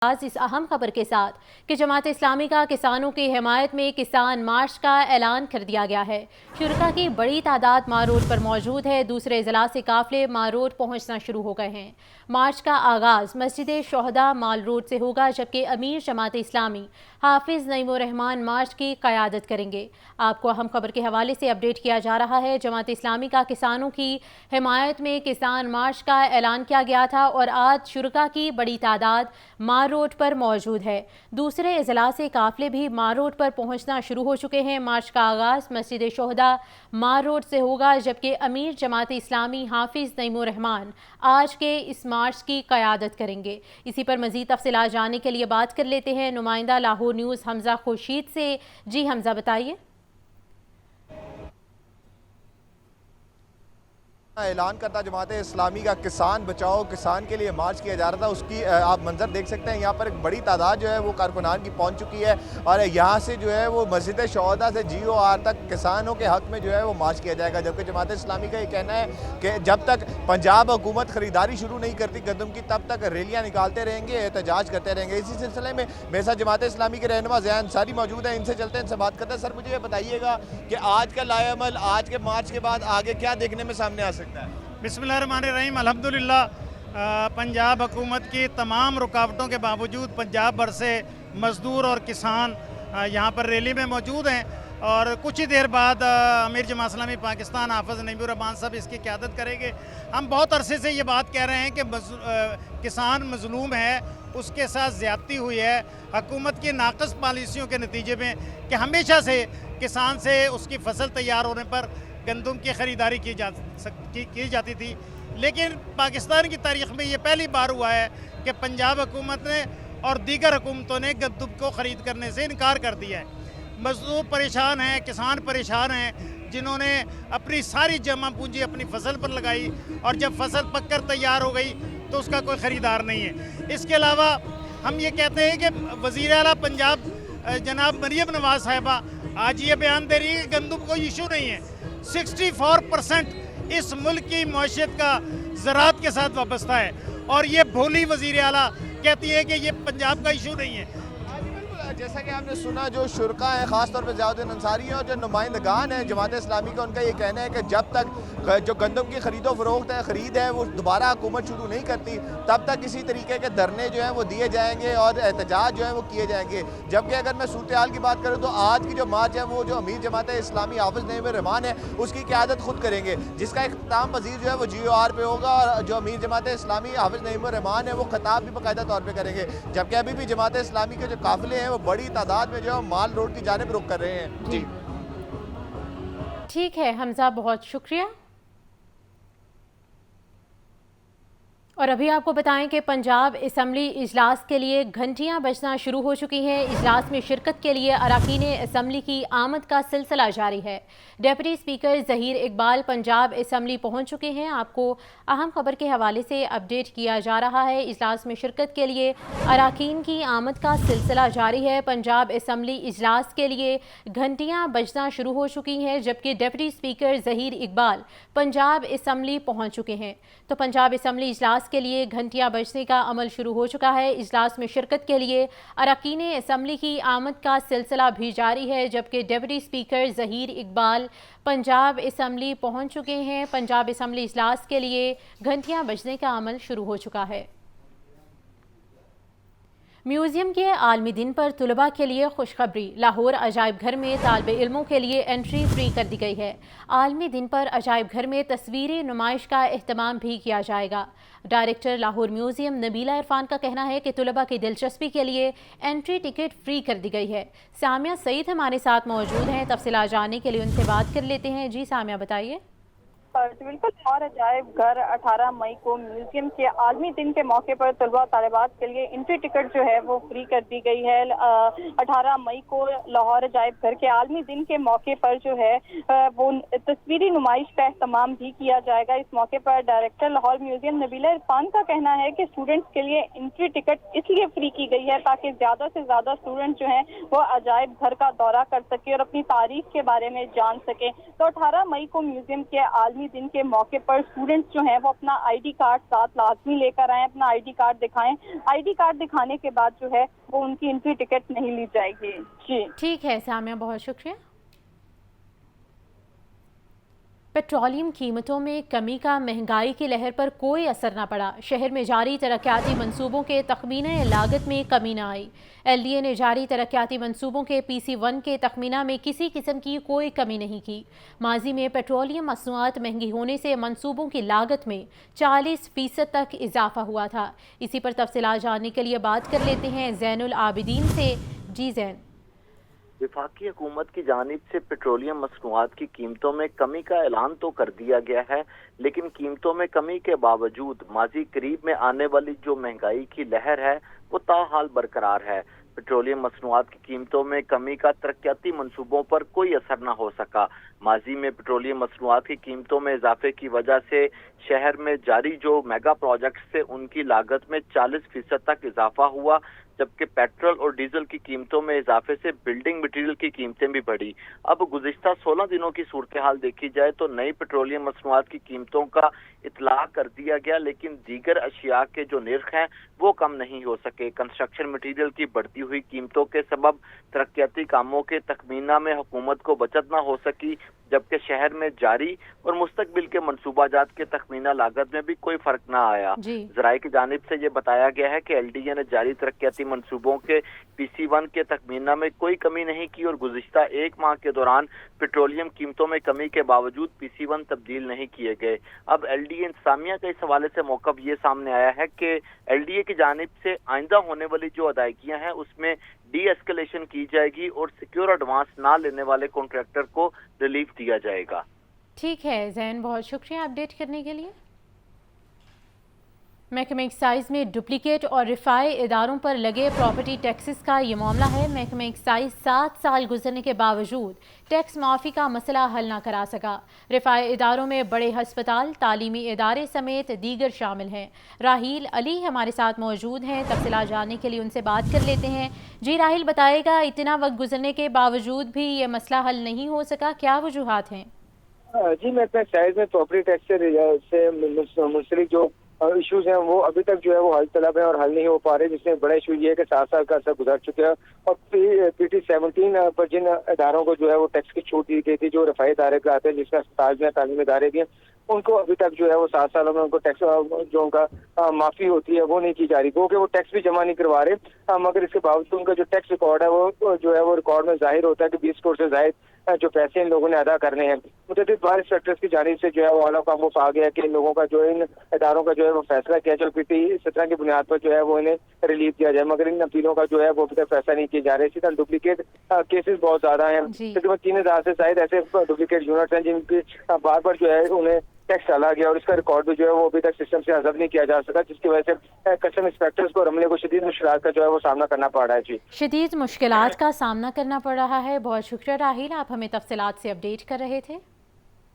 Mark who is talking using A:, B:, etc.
A: आज इस अहम खबर के साथ कि जमात इस्लामी का किसानों की हिमायत में किसान मार्च का ऐलान कर दिया गया है। शुरका की बड़ी तादाद मार रोड पर मौजूद है। दूसरे जिला से काफिले मार रोड पहुंचना शुरू हो गए हैं। मार्च का आगाज मस्जिद शोहदा माल रोड से होगा, जबकि अमीर जमात इस्लामी हाफिज नईमुर रहमान मार्च की क़यादत करेंगे। आपको अहम खबर के हवाले से अपडेट किया जा रहा है। जमात इस्लामी का किसानों की हिमायत में किसान मार्च का ऐलान किया गया था और आज शुरका की बड़ी तादाद मार रोड पर मौजूद है। दूसरे अजला से काफिले भी मार रोड पर पहुंचना शुरू हो चुके हैं। मार्च का आगाज मस्जिद शोहदा मार रोड से होगा, जबकि अमीर जमात इस्लामी हाफिज नईमुर रहमान आज के इस मार्च की क़यादत करेंगे। इसी पर मजीद तफसीलात जानने के लिए बात कर लेते हैं नुमाइंदा लाहौर न्यूज़ हमजा खुर्शीद से। जी हमजा, बताइए।
B: ऐलान करता जमात इस्लामी का किसान बचाओ किसान के लिए मार्च किया जा रहा था, उसकी आप मंजर देख सकते हैं। यहाँ पर एक बड़ी तादाद जो है वो कारकुनान की पहुँच चुकी है और यहाँ से जो है वो मस्जिद शोहदा से GOR तक किसानों के हक में जो है वो मार्च किया जाएगा। जबकि जमात इस्लामी का ये कहना है कि जब तक पंजाब हुकूमत खरीदारी शुरू नहीं करती गंदम की, तब तक रैलियाँ निकालते रहेंगे, एहतजाज करते रहेंगे। इसी सिलसिले में मेरे साथ जमात इस्लामी के रहनुमा ज़िया अंसारी मौजूद है, इनसे चलते हैं, इनसे बात करते हैं। सर, मुझे ये बताइएगा कि आज का लाएअमल, आज के मार्च के बाद आगे क्या देखने में सामने आ सकता है?
C: बिस्मिल्लाहिर्रहमानिर्रहीम। अल्हम्दुलिल्लाह पंजाब हुकूमत की तमाम रुकावटों के बावजूद पंजाब भर से मज़दूर और किसान यहाँ पर रैली में मौजूद हैं और कुछ ही देर बाद अमीर जमात इस्लामी पाकिस्तान हाफिज़ नईमुर रहमान साहब इसकी क़यादत करेंगे। हम बहुत अरसे से ये बात कह रहे हैं कि किसान मज़लूम है, उसके साथ ज़्यादती हुई है हुकूमत की नाक़िस पॉलिसियों के नतीजे में कि हमेशा से किसान से उसकी फसल तैयार होने पर गंदम की ख़रीदारी की जाती थी। लेकिन पाकिस्तान की तारीख़ में ये पहली बार हुआ है कि पंजाब हुकूमत ने और दीगर हुकूमतों ने गंदम को ख़रीद करने से इनकार कर दिया है। मज़दूर परेशान हैं, किसान परेशान हैं, जिन्होंने अपनी सारी जमा पूंजी अपनी फसल पर लगाई और जब फसल पककर तैयार हो गई तो उसका कोई ख़रीदार नहीं है। इसके अलावा हम ये कहते हैं कि वज़ीर आला पंजाब जनाब मरियम नवाज़ साहिबा आज ये बयान दे रही है कि गंदम कोई इशू नहीं है। 64% इस मुल्क की मईशत का ज़राअत के साथ वाबस्ता है और ये भोली वज़ीर आला कहती है कि ये पंजाब का इशू नहीं है।
B: जैसा कि आपने सुना, जो शुरका है ख़ासतौर पर ज़ियाउद्दीन अंसारी हैं और जो नुमाइंदगान है जमात इस्लामी का, उनका ये कहना है कि जब तक जो गंदम की खरीदो फरोख्त है, ख़रीद है, वो दोबारा हुकूमत शुरू नहीं करती, तब तक इसी तरीके के धरने जो हैं वो दिए जाएंगे और एहतजाज जो है वो किए जाएंगे। जबकि अगर मैं सूरत हाल की बात करूँ तो आज की जो मार्च है वो जो अमीर जमात इस्लामी हाफिज़ नईमुर रहमान है उसकी क़यादत खुद करेंगे, जिसका इख्तिताम पज़ीर जो है वो GOR पे होगा और जो अमीर जमात इस्लामी हाफिज़ नईमुर रहमान है वो खिताब भी बाकायदा तौर पर करेंगे। जबकि अभी भी जमात इस्लामी के जो काफ़िले हैं वो बड़ी तादाद में जो है माल रोड की जानिब रुख कर रहे हैं। जी
A: ठीक है हमजा, बहुत शुक्रिया। और अभी आपको बताएं कि पंजाब असम्बली इजलास के लिए घंटियां बजना शुरू हो चुकी हैं। इजलास में शिरकत के लिए अरकान असम्बली की आमद का सिलसिला जारी है। Deputy speaker Zaheer Iqbal Punjab assembly पहुंच चुके हैं। आपको अहम खबर के हवाले से अपडेट किया जा रहा है। इजलास में शिरकत के लिए अरकान की आमद का सिलसिला जारी है। पंजाब असम्बली इजलास के लिए घंटियां बजना शुरू हो चुकी हैं, जबकि deputy speaker Zaheer Iqbal Punjab assembly पहुँच चुके हैं। तो पंजाब असम्बली इजलास के लिए घंटियां बजने का अमल शुरू हो चुका है। इजलास में शिरकत के लिए अरकान असम्बली की आमद का सिलसिला भी जारी है, जबकि deputy speaker Zaheer Iqbal Punjab assembly पहुंच चुके हैं। पंजाब असम्बली इजलास के लिए घंटियां बजने का अमल शुरू हो चुका है। म्यूज़ियम के आलमी दिन पर तुलबा के लिए खुशखबरी। लाहौर अजायब घर में तालिब इल्मों के लिए एंट्री फ्री कर दी गई है। आलमी दिन पर अजायब घर में तस्वीरी नुमाइश का एहतमाम भी किया जाएगा। डायरेक्टर लाहौर म्यूज़ियम नबीला इरफान का कहना है कि तुलबा की दिलचस्पी के लिए एंट्री टिकट फ्री कर दी गई है। सामिया सईद हमारे साथ मौजूद हैं, तफसीलात जानने के लिए उनसे बात कर लेते हैं। जी सामिया, बताइए।
D: बिल्कुल, और अजायब घर 18 मई को म्यूजियम के आलमी दिन के मौके पर तलबा तालिबात के लिए एंट्री टिकट जो है वो फ्री कर दी गई है। 18 मई को लाहौर अजायब घर के आलमी दिन के मौके पर जो है वो तस्वीरी नुमाइश का एहतमाम भी किया जाएगा। इस मौके पर डायरेक्टर लाहौर म्यूजियम नबीला इरफान का कहना है कि स्टूडेंट्स के लिए एंट्री टिकट इसलिए फ्री की गई है ताकि ज्यादा से ज्यादा स्टूडेंट जो है वो अजायब घर का दौरा कर सके और अपनी तारीख के बारे में जान सके। तो 18 मई को म्यूजियम के आलमी आलमी दिन के मौके पर स्टूडेंट्स जो हैं वो अपना आईडी कार्ड साथ लाजमी लेकर आएं, अपना आईडी कार्ड दिखाएं। आईडी कार्ड दिखाने के बाद जो है वो उनकी एंट्री टिकट नहीं ली जाएगी। जी
A: ठीक है सामिया, बहुत शुक्रिया। पेट्रोलियम कीमतों में कमी का महंगाई की लहर पर कोई असर न पड़ा। शहर में जारी तरक्याती मंसूबों के तखमीना लागत में कमी न आई। LDA ने जारी तरक्याती मंसूबों के PC1 के तखमीना में किसी किस्म की कोई कमी नहीं की। माजी में पेट्रोलियम मसनूआत महंगी होने से मंसूबों की लागत में 40% तक इजाफा हुआ था। इसी पर तफसीलात जानने के लिए बात कर लेते हैं जैनुल आबिदीन से। जी जैन।
E: वफाकी हुकूमत की जानिब से पेट्रोलियम मसनूआत की कीमतों में कमी का ऐलान तो कर दिया गया है, लेकिन कीमतों में कमी के बावजूद माजी करीब में आने वाली जो महंगाई की लहर है वो ताहाल बरकरार है। पेट्रोलियम मसनूआत की कीमतों में कमी का तरक्याती मंसूबों पर कोई असर न हो सका। माजी में पेट्रोलियम मसनूआत की कीमतों में इजाफे की वजह से शहर में जारी जो मेगा प्रोजेक्ट्स थे उनकी लागत में 40% तक इजाफा हुआ, जबकि पेट्रोल और डीजल की कीमतों में इजाफे से बिल्डिंग मटीरियल की कीमतें भी बढ़ी। अब गुज़िश्ता 16 दिनों की सूरत हाल देखी जाए तो नई पेट्रोलियम मसनूआत की कीमतों का इतला कर दिया गया, लेकिन दीगर अशिया के जो निर्ख हैं वो कम नहीं हो सके। कंस्ट्रक्शन मटीरियल की बढ़ती हुई कीमतों के सबब तरक्याती कामों के तखमीना में हुकूमत को बचत न हो सकी, जबकि शहर में जारी और मुस्तकबिल के मनसूबाजात के तखमीना लागत में भी कोई फर्क न आया। ज़राए की जानिब से ये बताया गया है कि LDA ने जारी तरक्याती मनसूबों के PC1 के तखमीना में कोई कमी नहीं की और गुज़िश्ता एक माह के दौरान पेट्रोलियम कीमतों में कमी के बावजूद PC1 तब्दील नहीं किए गए। अब LDA इंतजामिया के इस हवाले से मौक़िफ़ ये सामने आया है कि LDA की जानिब से आइंदा होने वाली जो अदायगियाँ हैं उसमें डी-एस्केलेशन की जाएगी और सिक्योर एडवांस ना लेने वाले कॉन्ट्रैक्टर को रिलीफ दिया जाएगा।
A: ठीक है जैन, बहुत शुक्रिया अपडेट करने के लिए। महकमे एक्साइज में डुप्लीकेट और रिफाई इदारों पर लगे प्रॉपर्टी टैक्सेस का ये मामला है। महकमे एक्साइज 7 साल गुजरने के बावजूद टैक्स माफ़ी का मसला हल ना करा सका। रिफाई इदारों में बड़े हस्पताल, तालीमी इदारे समेत दीगर शामिल हैं। राहील अली हमारे साथ मौजूद हैं, तफसीलात जानने के लिए उनसे बात कर लेते हैं। जी राहील, बताएगा इतना वक्त गुजरने के बावजूद भी ये मसला हल नहीं हो सका, क्या वजूहात हैं?
F: जी, महकमा एक्साइज में प्रॉपर्टी टैक्स से मुंसलिक जो इश्यूज हैं वो अभी तक जो है वो हल तलब है और हल नहीं हो पा रहे, जिसमें बड़ा इशू ये है कि 7 साल का अर्सा गुजर चुका है और PT17 पर जिन इदारों को जो है वो टैक्स की छूट दी गई थी, जो रफाई इदारे कराते हैं जिसमें अस्पताल में तालीमी इदारे भी हैं, उनको अभी तक जो है वो 7 सालों में उनको टैक्स जो उनका माफ़ी होती है वो नहीं की जा रही, क्योंकि वो टैक्स भी जमा नहीं करवा रहे। मगर इसके बावजूद उनका जो टैक्स रिकॉर्ड है वो जो है वो रिकॉर्ड में जाहिर होता है कि 20 करोड़ से ज़ायद जो पैसे इन लोगों ने अदा करने हैं। मुतअद्दिद बार इंस्पेक्टर्स की जानिब से जो है वो आला काम को कहा गया कि इन लोगों का जो इन इदारों का जो है वो फैसला किया जाए, PT17 की बुनियाद पर जो है वो इन्हें रिलीफ दिया जाए, मगर इन अपीलों का जो है वो अभी तक फैसला नहीं किया जा रहा है। इसी तरह डुप्लीकेट केसेस बहुत ज्यादा हैं, तकरीबन 3000 से शायद ऐसे डुप्लीकेट यूनिट हैं जिनकी बार बार जो है उन्हें टैक्स डाला गया और इसका रिकॉर्ड भी जो है वो अभी तक सिस्टम से हज़फ नहीं किया जा सका, जिसकी वजह से कस्टम इंस्पेक्टर्स को अमले को शदीद मुश्किलात का जो है वो सामना करना पड़ रहा है। जी,
A: शदीद मुश्किलात का सामना करना पड़ रहा है। बहुत शुक्रिया राहील, आप हमें तफसीलात से अपडेट कर रहे थे।